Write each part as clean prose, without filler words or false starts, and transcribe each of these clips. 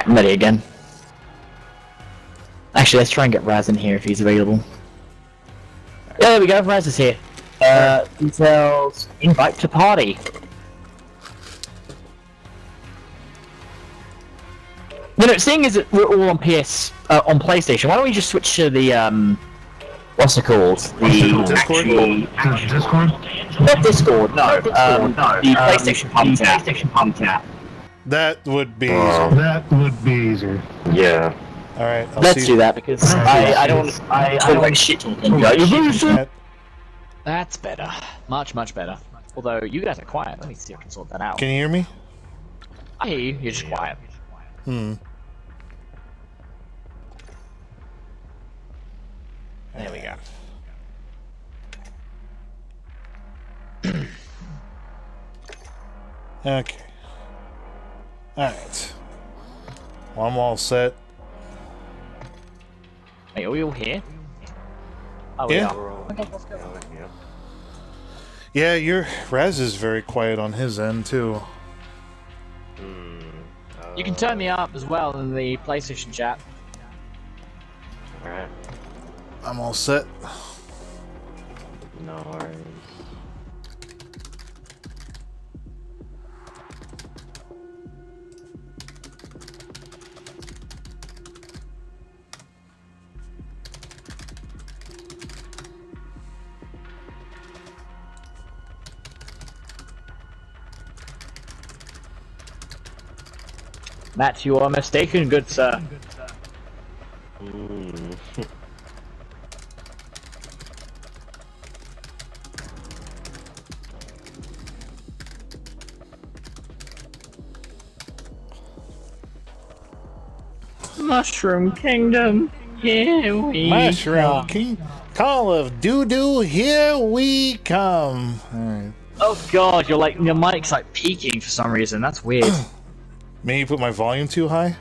I'm ready again. Actually, let's try and get Raz in here if he's available. Yeah, there we go, Raz is here. Details, invite to party. You know, seeing as we're all on PlayStation, why don't we just switch to the, what's it called? The Discord? Not Discord, no. The PlayStation Palm tab. That would be easier. That would be easier. Yeah. Alright, Let's do that because I don't talk like shit talking. That's better. Much better. Although, you guys are quiet. Let me see if I can sort that out. Can you hear me? I hear you. You're just quiet. There we go. Okay. Alright. Well, I'm all set. Wait, are we all here? Oh, Yeah. we are. Okay, let's go. Yeah, your Raz is very quiet on his end, too. You can turn me up as well in the PlayStation chat. Alright. I'm all set. No worries. Matt, you are mistaken, good sir. Mushroom Kingdom, here we Mushroom King, Call of Doo-Doo, here we come. Alright. Oh god, your mic's like peaking for some reason. That's weird. Maybe put my volume too high?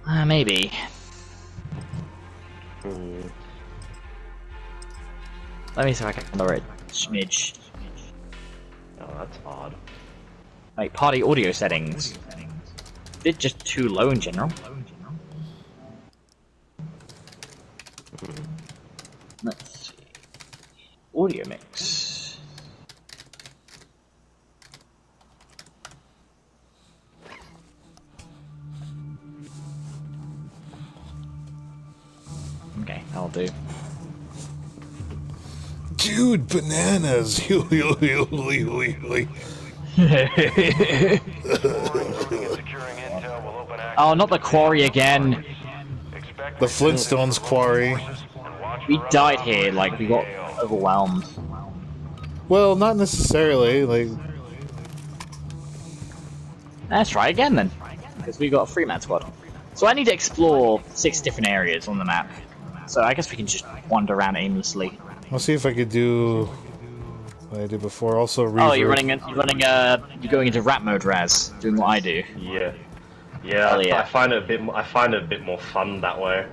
Maybe. Let me see if I can lower it. Smidge. Oh, that's odd. Like party audio settings. It's just too low in general. Let's see. Audio mix. Okay, that'll do. Dude, bananas! Oh, not the quarry again. The Flintstones quarry. We died here, like, we got overwhelmed. Well, not necessarily, like... Let's try again then. Because we got a 3-man squad. So I need to explore 6 different areas on the map. So I guess we can just wander around aimlessly. I'll see if I could do what I did before. Also, reverb. Oh, you're going into rap mode, Raz, doing what I do. Yeah. Yeah, Yeah. I find it a bit more fun that way.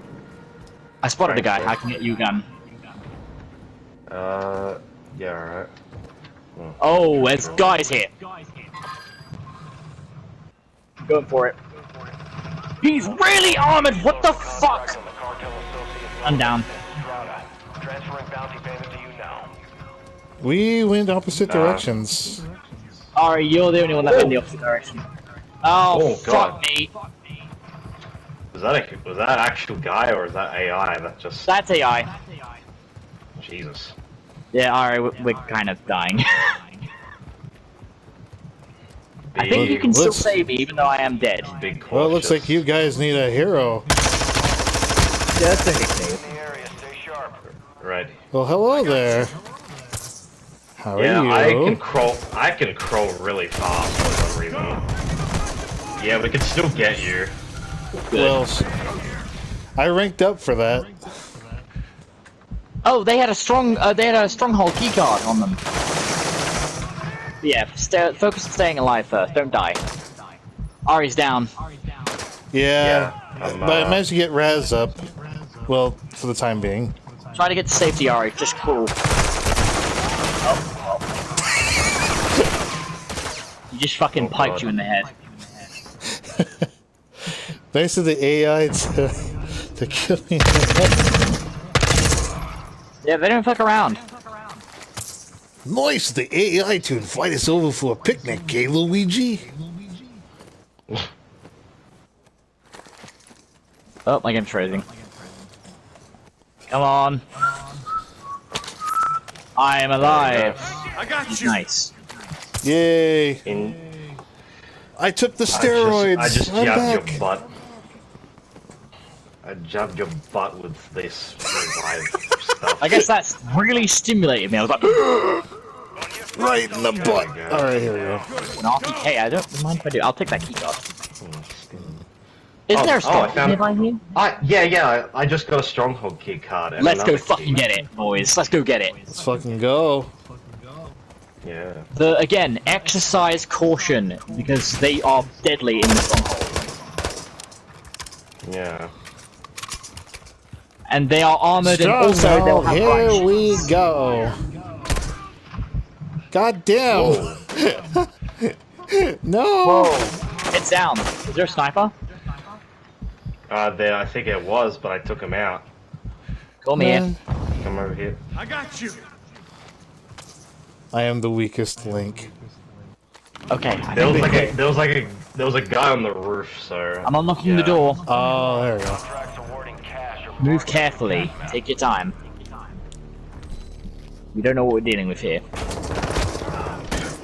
I spotted a guy. I can get you a gun. Yeah, alright. Oh, there's guys here. Going for it. He's really armored. What the fuck? I'm down. We went opposite directions. Ari, you're the only one that went in the opposite direction. Oh, fuck me. Was that actual guy or is that AI that just... That's AI. Jesus. Yeah, Ari, we're kind of dying. I think you can still save me even though I am dead. Well, it looks like you guys need a hero. Yeah, that's okay. Right. Well, hello there. How are Yeah, you? I can crawl really fast for some reason. Yeah, we can still get you. Well, I ranked up for that. Oh, they had a stronghold keycard on them. Yeah, focus on staying alive first. Don't die. Ari's down. Yeah, but I managed to get Raz up. Well, for the time being. Try to get to safety, Ari. Just crawl. He just fucking piped you in the head. Thanks to the AI to kill me. Yeah, they don't fuck around. Nice, the AI to invite us over for a picnic, eh, Luigi? Oh, my game's freezing. Come on. I am alive. I got you. Nice. Yay! I took the steroids. I just I'm jabbed back. your butt. I jabbed your butt with this revive stuff. I guess that's really stimulated me. I was like, Right in the butt. All right, here we go. an RPK. I don't mind if I do. I'll take that key card. Is there a I stop found nearby here? Yeah. I just got a stronghold key card. And Let's go another fucking key. get it, boys. Let's go get it. Let's fucking go. Yeah. Again, exercise caution because they are deadly in the stronghold, Yeah. and they are armored, and also they'll have Here range. we go. God damn. Whoa. No. Whoa! It's down. Is there a sniper? There, I think it was, but I took him out. Call me in. Come over here. I got you. I am the weakest link. Okay. There was a guy on the roof, so. I'm unlocking the door. Oh, there we go. Move carefully. Take your time. We don't know what we're dealing with here.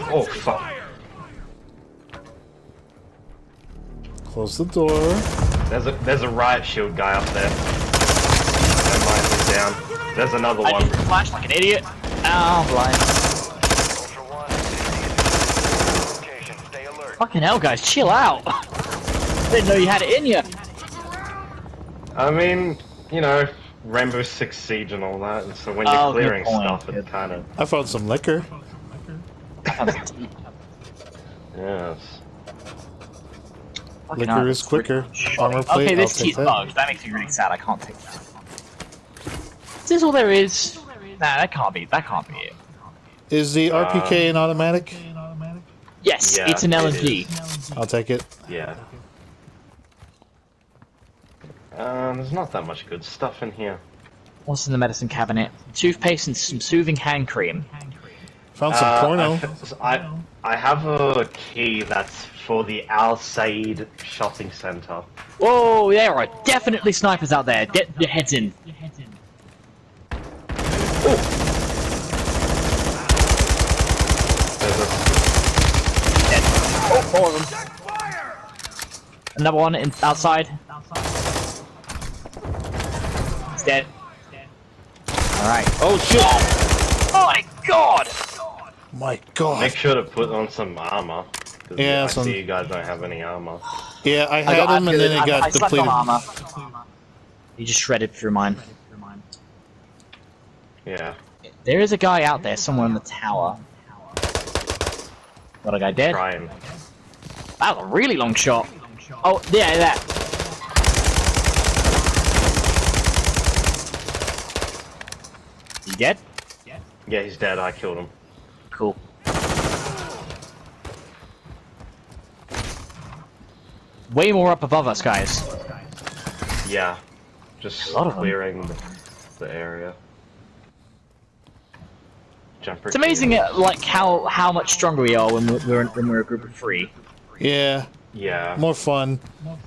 Oh fuck. Close the door. There's a riot shield guy up there. That mine is down. There's another I one. just flashed like an idiot. Oh, blind. Fucking hell, guys, chill out. Didn't know you had it in you. I mean, you know, Rainbow Six Siege and all that, and so when you're Oh, good clearing point. stuff, it's kind of I found some liquor. yes. Fucking Liquor hell, is it's quicker. pretty Armor shoddy. plate, Okay, I'll this take key's that. bugged. That makes me really sad. I can't take that. Is this all there is? Nah, that can't be. That can't be it. Is the RPK an automatic? Yes, Yeah, it's an it LMG. I'll take it. Yeah. There's not that much good stuff in here. What's in the medicine cabinet? Toothpaste and some soothing hand cream. Found some porno. I have a key that's for the Al Said shopping center. Whoa, there are definitely snipers out there. Get your heads in. There's a, Dead. Oh, 4 of them. Another one outside. He's dead. Alright. Oh shit! Oh my god! My God. make sure to put on some armor. 'Cause Yeah, I some- see you guys don't have any armor. Yeah, I had him and then it got I slapped on depleted. armor. He just shredded through mine. Yeah. There is a guy out there somewhere in the tower. Got a guy dead. Trying. That was a really long shot. Oh, yeah, that. You dead? Yeah, he's dead. I killed him. Cool. Way more up above us, guys. Yeah. Just A lot of them. clearing the area. Jumper. It's amazing, like how much stronger we are when we're a group of 3. Yeah, Yeah. more fun.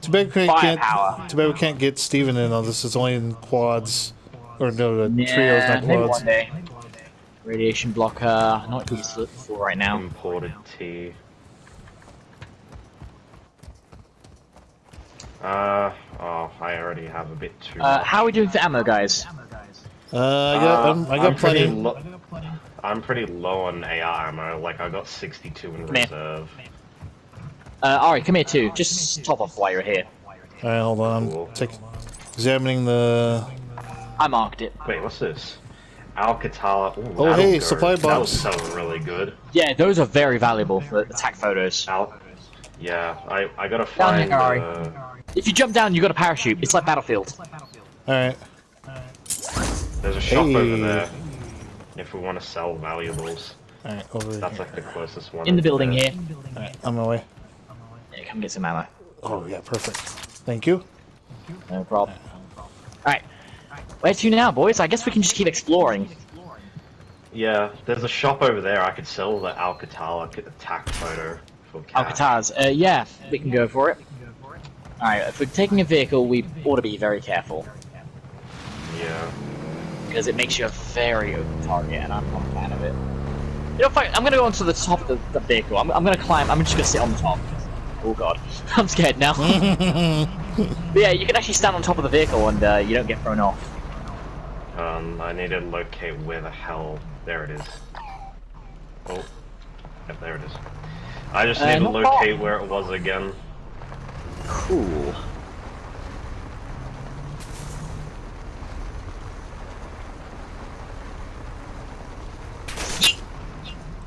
Too bad we Firepower. can't. Too bad we can't get Steven in on this. It's only in quads, or no, the trios, Yeah, not maybe quads. one day. Radiation blocker, not useful for right now. Imported tea. Oh, I already have a bit too much. How are we doing for ammo, guys? I got plenty. I'm pretty low on AR ammo. Like I got 62 in Come here. reserve. Ari, come here too. Just top off while you're here. All right, hold on. Cool. I'm examining the. I marked it. Wait, what's this? Alcatala. Ooh, Oh, that'll hey, go. supply That'll box. sell really good. Yeah, those are very valuable for attack photos. Yeah, I gotta Down find. here, Ari. If you jump down, you got a parachute. It's like Battlefield. All right. There's a shop Hey. over there. If we want to sell valuables, All right, over that's here. like the closest one. In the over building there. here. All right, on my way. Yeah, come get some ammo. Oh yeah, perfect. Thank you. No problem. Alright. Where to now, boys? I guess we can just keep exploring. Yeah, there's a shop over there. I could sell the Alcatala attack photo for cash. Alcatraz. Yeah, we can go for it. Alright, if we're taking a vehicle, we ought to be very careful. Yeah. Because it makes you a very open target, and I'm not a fan of it. You know, fuck, I'm gonna go onto the top of the vehicle. I'm gonna climb. I'm just gonna sit on the top. Oh god, I'm scared now. But yeah, you can actually stand on top of the vehicle and you don't get thrown off. I need to locate where the hell. There it is. Oh, yep, there it is. I just need to locate where it was again. Cool.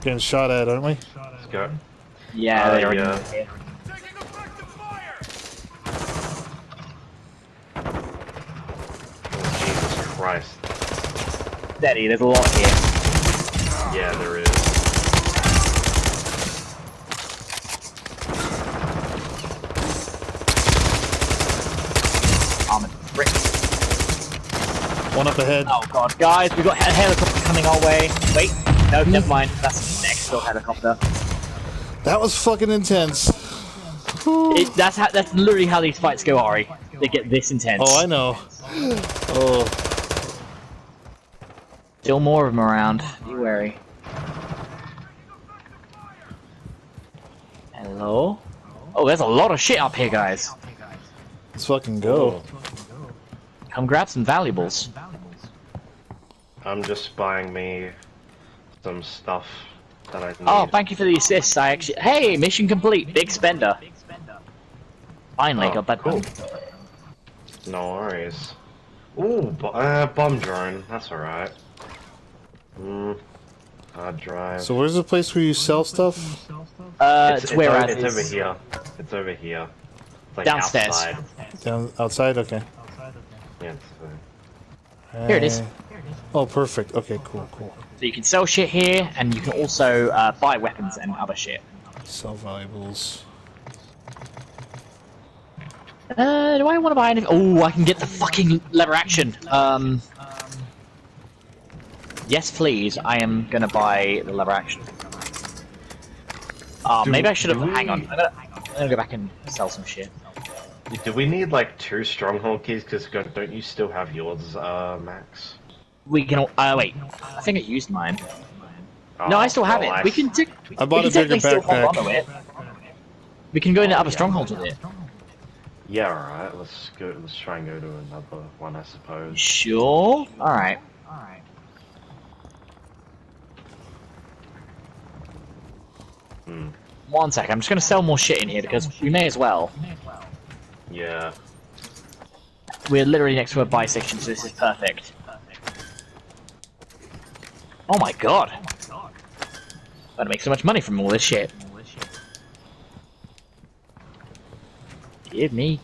Getting shot at, aren't we? Let's go. Yeah, they already yeah. here. Oh, Jesus Christ. Steady, there's a lot here. Yeah, there is. Armored brick. One up ahead. Oh god, guys, we got a helicopter coming our way. Wait, no, never mind. That's the next door helicopter. That was fucking intense. That's literally how these fights go, Ari. They get this intense. Oh, I know. Oh. Still more of them around. Be wary. Hello? Oh, there's a lot of shit up here, guys. Let's fucking go. Come grab some valuables. I'm just buying me some stuff that I need. Oh, thank you for the assist. Hey, mission complete. Big spender. Finally got that cool. done. No worries. Ooh, bomb drone. That's alright. Hard drive. So where's the place where you sell stuff? It's where it's over here. It's over here. It's like downstairs. outside. Down outside? Okay. Yeah, Here it is. Oh, perfect. Okay, cool, cool. So you can sell shit here, and you can also buy weapons and other shit. Sell valuables. Do I want to buy anything? Oh, I can get the fucking lever action. Yes, please. I am gonna buy the lever action. Maybe I should have. Hang on. I'm gonna go back and sell some shit. Do we need like 2 stronghold keys? Because don't you still have yours, Max? We can. Wait. I think I used mine. Oh, No, I still have well, it. We can. I bought we a can bigger technically still hold backpack. on to it. We can go into other strongholds with it. Yeah, alright. Let's go. Let's try and go to another one, I suppose. Sure. All right. Hmm. 1 sec. I'm just gonna sell more shit in here because we may as well. Yeah. We're literally next to a buy section, so this is perfect. Oh my god! Gotta make so much money from all this shit. Give me.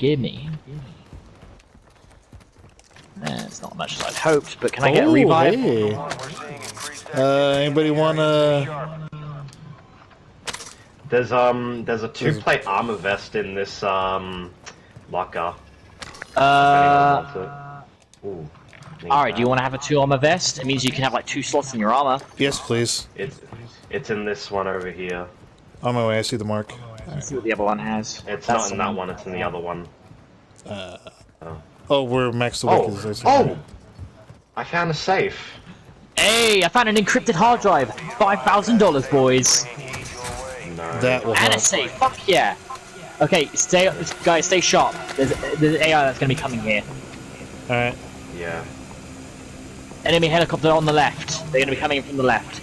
It's not much as I'd hoped, but can I get a revive? Hey. Anybody wanna? There's a 2-plate armor vest in this locker. Ooh. Alright, do you want to have a 2 armor vest? It means you can have like 2 slots in your armor. Yes, please. It's in this one over here. On my way. I see the mark. Let's see what the other one has. It's not in that one. It's in the other one. Oh, where Max the Wick is. I see. Oh! I found a safe. Hey, I found an encrypted hard drive. $5,000, boys. No. That will And help. a safe. Fuck yeah. Okay, guys, stay sharp. There's an AI that's gonna be coming here. All right. Yeah. Enemy helicopter on the left. They're gonna be coming from the left.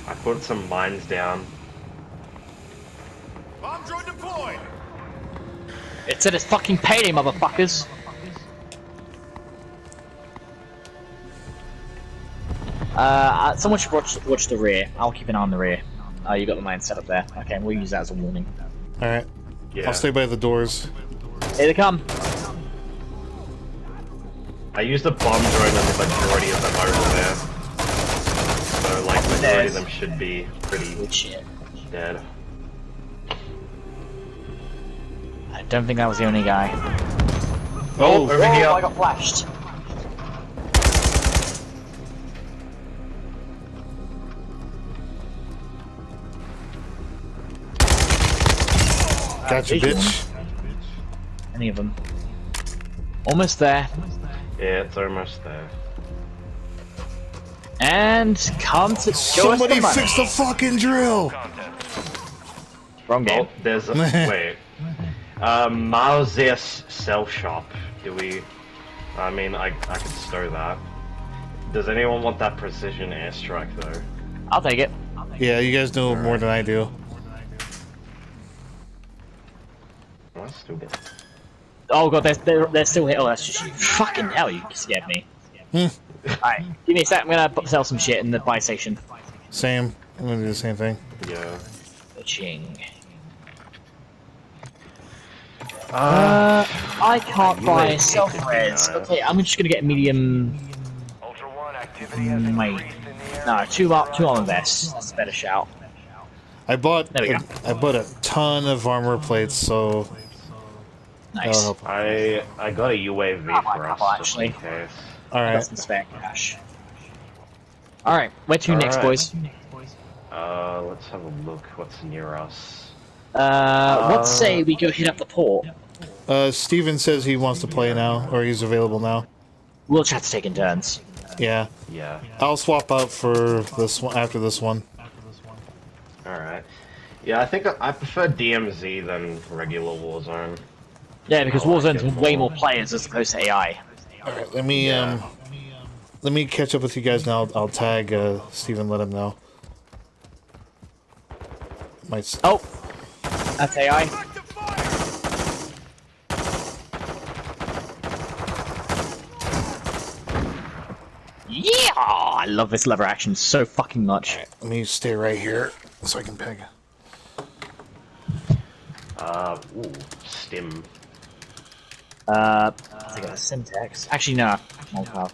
I put some mines down. Bomb drone deployed. It said it's fucking payday, motherfuckers. Someone should watch the rear. I'll keep an eye on the rear. You got the mine set up there. Okay, we'll use that as a warning. All right. Yeah. I'll stay by the doors. Here they come. I used a bomb drone on the majority of them over there. So, like, the majority of them should be pretty Good shit. dead. don't think that was the only guy. Oh, over here. I got flashed. gotcha, bitch. Any of them? Almost there. Yeah, it's almost there. And come to Somebody fix the fucking drill. Wrong game. Oh, there's a wait. Mauser's cell shop. Do we? I mean, I could stow that. Does anyone want that precision airstrike though? I'll take it. Yeah, you guys know more than I do. Oh, that's stupid. Oh god, they're still here. Oh, that's just you. Fucking hell, you scared me. Alright, give me a sec. I'm gonna sell some shit in the buy station. Same. I'm gonna do the same thing. Yeah. Ching. I can't buy self-res. Okay, I'm just gonna get a medium. Wait. No, two armor vests. That's a better shout. I bought There we go. I bought a ton of armor plates, so that'll Nice. help. I got a UAV I might for couple, us, actually. just in case. All Got right. some spare cash. Alright, where to next, Alright. boys? Let's have a look. What's near us? Let's say we go hit up the port. Steven says he wants to play now, or he's available now. We'll chat to taking turns. Yeah. Yeah. I'll swap out for this one after this one. Alright. Yeah, I think I prefer DMZ than regular Warzone. Yeah, because I like Warzone's it way more. more players as opposed to AI. All right. Let me Yeah. let me catch up with you guys now. I'll tag Steven, let him know. Might. Oh! That's AI. Yeah! I love this lever action so fucking much. Let me stay right here so I can peg. Ooh, Stim. I think that's Syntax. Actually, no. Molotov.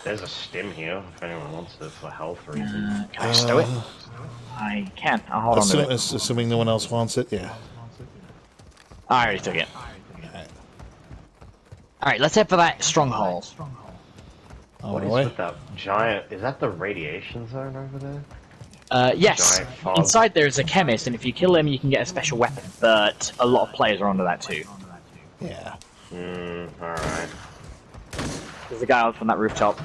There's a Stim here, if anyone wants it for health reasons. Can I stow it? I can. I'll hold on to it. Assuming no one else wants it, yeah. I already took it. Alright, let's head for that stronghold. On What the is way. with that giant? Is that the radiation zone over there? Yes. Giant fog. Inside there is a chemist, and if you kill him, you can get a special weapon. But a lot of players are onto that too. Yeah. Alright. There's a guy out from that rooftop.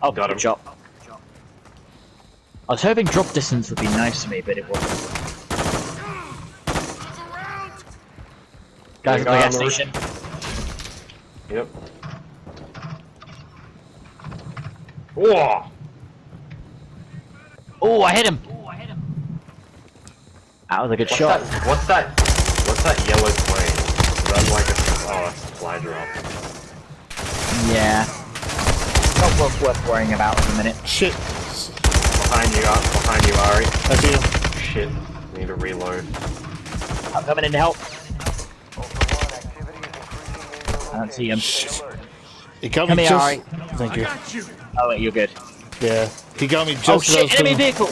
Oh, Got him. good job. I was hoping drop distance would be nice to me, but it wasn't. Guys at the gas station. Yep. Whoa! Oh, I hit him! That was a good shot. What's that yellow plane? Is that like a fly drop? Yeah. Not worth worrying about in a minute. Shit. Behind you, Ari. I see him. Shit. Need to reload. I'm coming in to help. I don't see him. He got Come me here, just. Ari. Thank you. Oh wait, you're good. Yeah. He got me just. Oh as I was shit, enemy putting- vehicle!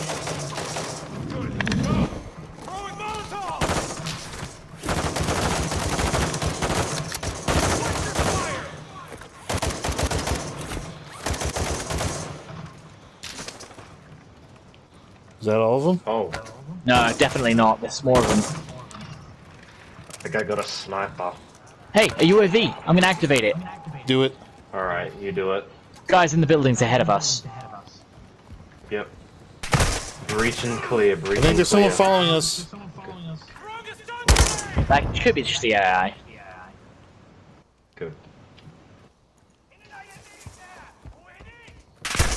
Is that all of them? Oh, No, definitely not. There's more of them. I think I got a sniper. Hey, a UAV! I'm gonna activate it. Do it. Alright, you do it. Guys in the buildings ahead of us. Yep. Breach and clear, breach I think and there's clear. someone following us. That could be just the AI. Good.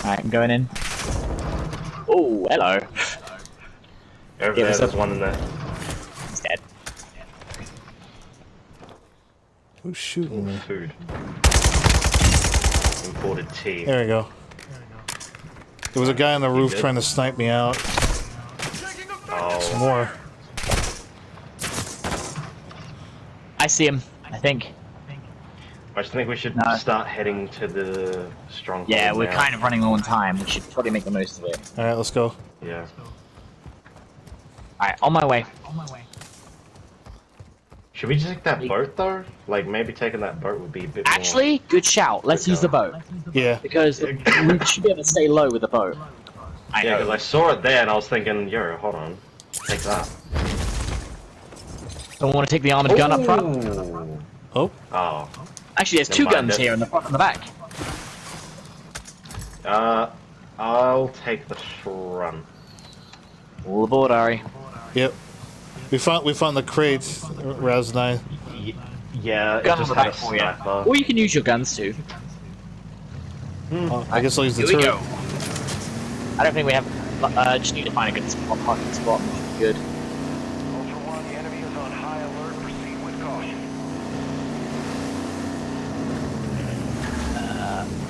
Alright, I'm going in. Oh, hello. Over Yeah, there, there's there's one in there. He's dead. Who's shooting me? Food. Imported tea. There we go. There was a guy on the roof good? trying to snipe me out. Oh, More. I see him, I think. I just think we should No. start heading to the stronghold. Yeah, we're now. kind of running low on time. We should probably make the most of it. All right, let's go. Yeah. Alright, on my way. Should we just take that boat though? Like maybe taking that boat would be a bit Actually, good shout. Let's use the boat. Yeah. Because we should be able to stay low with the boat. Yeah, because I saw it there and I was thinking, yo, hold on. Take that. Don't want to take the armored gun up front? Oh. Oh. Actually, there's two guns here in the front and the back. I'll take the front. All aboard, Ari. Yep. We found the crates, Raz and I. Yeah, it Gun just on the had a back for you. sniper. Or you can use your guns too. I guess I'll use the Here we turret. go. I don't think we have. Just need to find a good spot, parking spot. Good. Ultra One, the enemy is on high alert. Proceed with caution.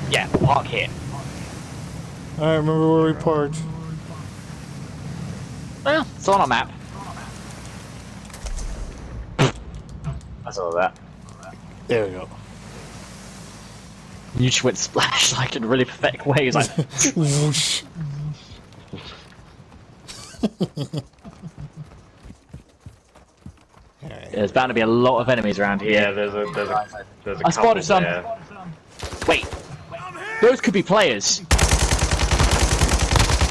Yeah, we'll park here. I remember where we parked. Well, it's on our map. That's all of that. There we go. You just went splash like in really pathetic ways. Like, Whoosh. there's bound to be a lot of enemies around here. Yeah, there's a I spotted couple some. there. Wait, those could be players.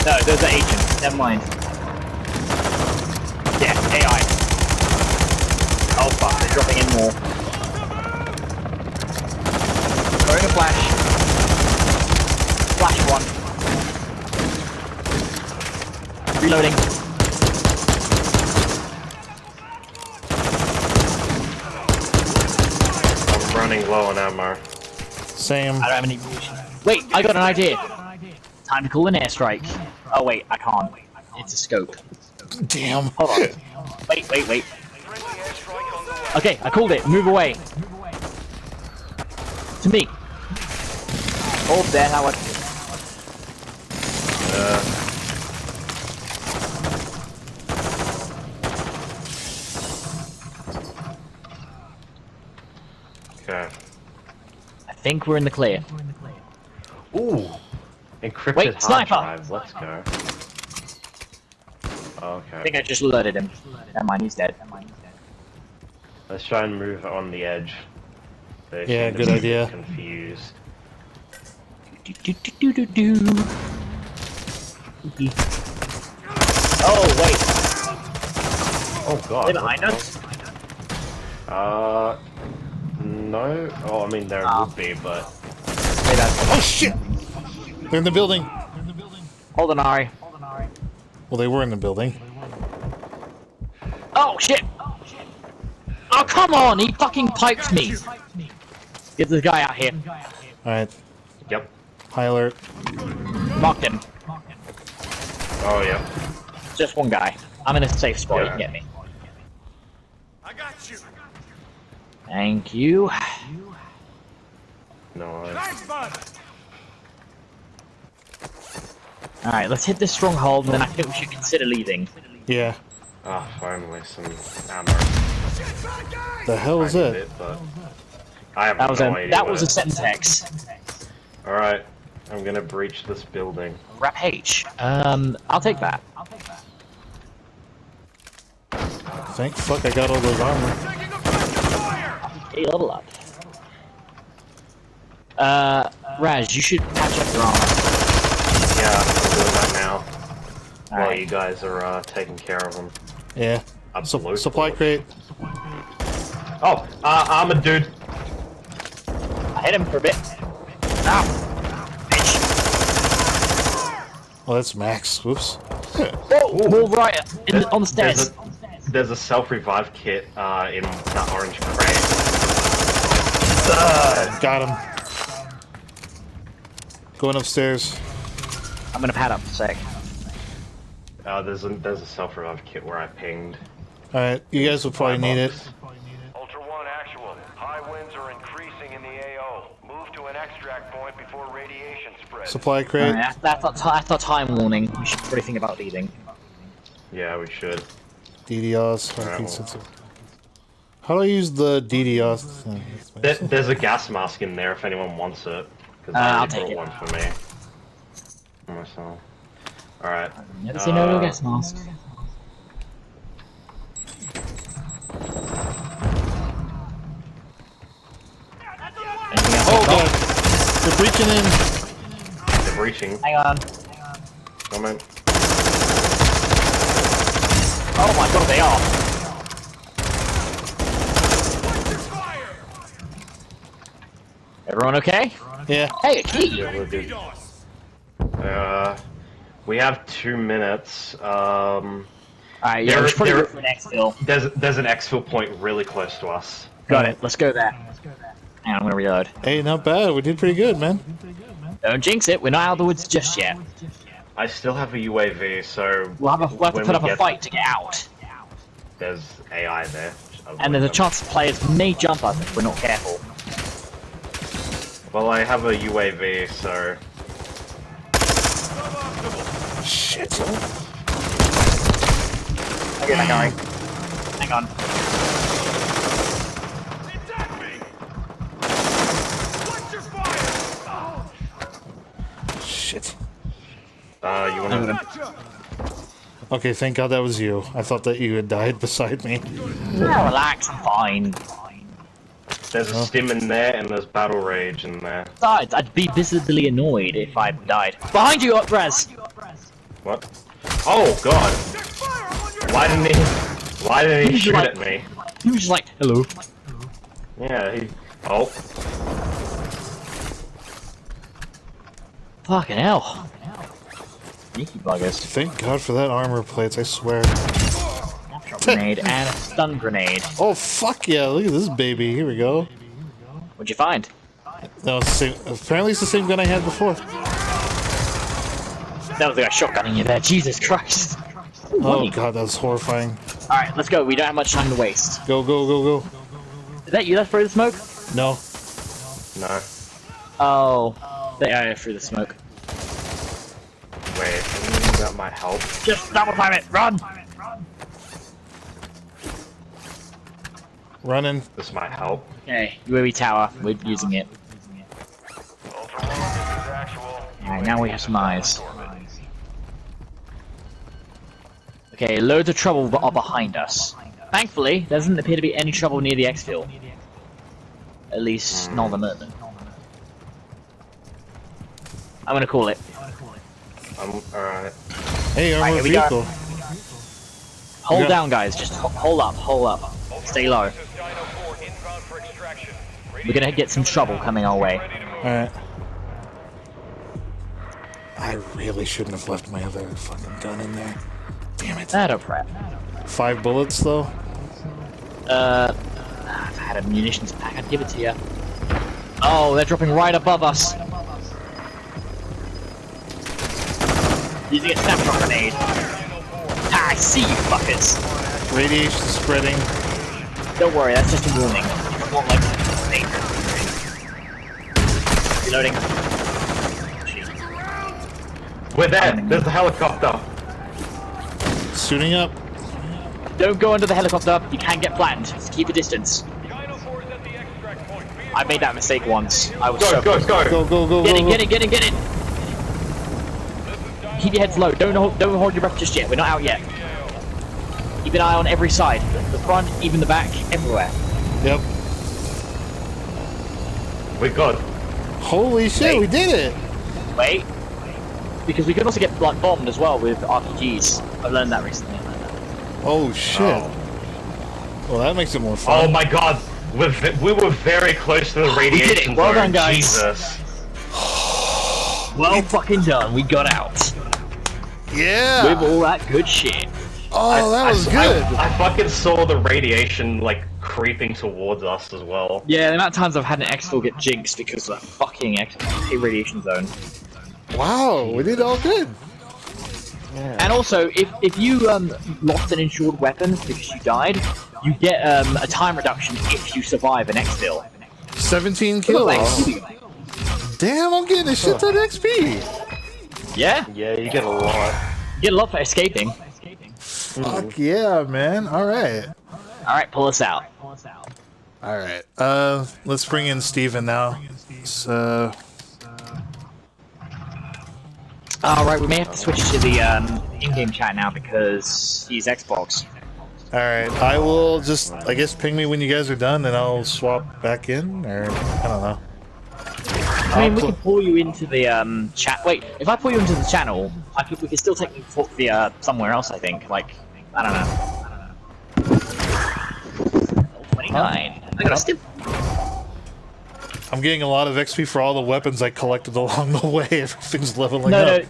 No, those are agents. Never mind. Yeah, AI. Oh fuck, they're dropping in more. Throwing a flash. Flash one. Reloading. I'm running low on ammo. Same. I don't have any munitions. Wait, I got an idea. Time to call an airstrike. Oh wait, I can't. It's a scope. Damn. Hold on. Wait. Friendly airstrike on the way. Okay, I called it. Move away. To me. Oh, there, how I... Okay. I think we're in the clear. Ooh! Encrypted Wait, hard sniper! drive. Let's go. Okay. I think I just loaded him. Never mind, he's dead. Let's try and move on the edge. They Yeah, seem to good be idea. Confused. Oh, wait. Oh god. They're what behind the us? hell? No. Oh, I mean there would be, but Wait, Oh shit! They're in the building. hold on, Ari. Well, they were in the building. Oh, shit! Oh, come on! He fucking piped me! Get this guy out here. Alright. yep. High alert. Marked him. Oh yeah. Just one guy. I'm in a safe spot, Yeah. you can get me. I got you. Thank you. No. Nice bud. Alright, let's hit this stronghold, and then I think we should consider leaving. Yeah. Ah, finally some ammo. The hell is I need it? but I have That was no a idea. that was a Sentex. All right, I'm gonna breach this building. Wrap H. I'll take that. Thank fuck I got all those armor. Hey, level up. Raz, you should patch up your armor. Yeah, I'm doing that now. While Alright. you guys are taking care of them. Yeah. Absolutely. Supply crate. Oh, I'm a dude. I hit him for a bit. Ow! Bitch. Oh, that's Max. Whoops. Whoa! More right on the stairs. There's a self-revive kit in that orange crate. Got him. Going upstairs. I'm gonna pad up a sec. There's a self-revive kit where I pinged. Alright, you guys will probably need it. Ultra One, actual. High winds are increasing in the AO. Move to an extract point before radiation spreads. Supply crate. Alright, that's our time warning. We should probably think about leaving. Yeah, we should. DDoS. Alright, Heat well. sensor. How do I use the DDoS? There's a gas mask in there if anyone wants it. Because I'll I already take brought it. one for me. For myself. Alright. Never say no to a gas mask. breaking in. They're breaching. Hang on. Comment. Oh my god, they are. Everyone okay? Yeah. Hey, a key! Yeah, we'll do. We have 2 minutes. Alright, yeah, we should probably go for an exfil. There's an exfil point really close to us. Got it, let's go there. Hang on, I'm gonna reload. Hey, not bad. We did pretty good, man. Don't jinx it, we're not out of the woods just yet. I still have a UAV, so We'll have to when put up we a get- fight to get out. There's AI there. And there's a chance players may jump us if we're not careful. Well, I have a UAV, so Shit. Okay, hang on. Hang on. Shit. you wanna? Okay, thank God that was you. I thought that you had died beside me. No, relax, I'm fine. There's a stim in there, and there's battle rage in there. Besides, I'd be visibly annoyed if I died. Behind you, Res! What? Oh God! Why didn't he shoot at me? He was just like, hello. Yeah, he. Oh. Fucking hell. Sneaky buggers. Thank God for that armor plates, I swear. Grenade and a stun grenade. Oh, fuck yeah, look at this baby. Here we go. What'd you find? No, it's the same. Apparently it's the same gun I had before. That was like a shotgunning you there, Jesus Christ. Oh God, that was horrifying. Alright, let's go, we don't have much time to waste. Go, go, go, go. Is that you that threw the smoke? No. No. Oh. They threw the smoke. Wait, that might help. Just double time it, run! Running. This might help. Okay, UAV tower, we're using it. Ultra One, this is actual. Alright, now we have some eyes. Okay, loads of trouble are behind us. Thankfully, there doesn't appear to be any trouble near the exfil. At least, not at the moment. I'm gonna call it. Alright. Hey, armor here we go. vehicle. Hold Yeah. down, guys. Just hold up, hold up. Stay low. This is Dino 4 inbound for extraction. We're gonna get some trouble coming our way. Alright. I really shouldn't have left my other fucking gun in there. Damn it. That'll prep. 5 bullets, though? If I had a munitions pack, I'd give it to you. Oh, they're dropping right above us. Using a snapshot grenade. Ah, I see you fuckers. Radiation spreading. Don't worry, that's just a warning. It's not like reloading. We're there! There's the helicopter! Suiting up. Don't go under the helicopter. You can get flattened. Just keep a distance. Dino 4 is at the extract point. I made that mistake once. I was Go, so go, go! Go, go, go, Get go, in, go. get in, get in, get in! Keep your heads low. Don't hold your breath just yet. We're not out yet. Keep an eye on every side. The front, even the back, everywhere. Yep. We got. Holy shit, Wait. we did it! Wait. Because we could also get like bombed as well with RPGs. I've learned that recently. Oh shit. Oh. Well, that makes it more Oh fun. my God! We were very close to the radiation Well zone. done, guys. Jesus. Well fucking done. We got out. Yeah! With all that good shit. Oh, that was good! I fucking saw the radiation like creeping towards us as well. Yeah, the amount of times I've had an exfil get jinxed because of that fucking radiation zone. Wow, we did all good. And also, if you lost an insured weapon because you died, you get a time reduction if you survive an exfil. 17 kills. Damn, I'm getting a shit ton of XP. Yeah? Yeah, you get a lot. You get a lot for escaping. Fuck yeah, man. Alright. Alright, pull us out. Alright. Let's bring in Steven now. So... Alright, we may have to switch to the in-game chat now because he's Xbox. Alright, I will just, I guess, ping me when you guys are done, and I'll swap back in, or, I don't know. I mean, we can pull you into the chat. Wait, if I pull you into the channel, we can still take the somewhere else. I think, like, I don't know. 29. I got a stiff. I'm getting a lot of XP for all the weapons I collected along the way. Everything's leveling No, up.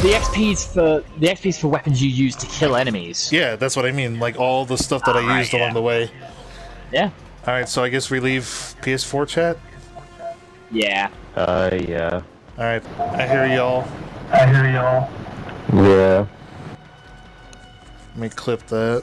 the XP's for weapons you use to kill enemies. Yeah, that's what I mean. Like all the stuff that I used along the way. Yeah. All right, so I guess we leave PS4 chat. Yeah. Yeah. All right, I hear y'all. Yeah. Let me clip that.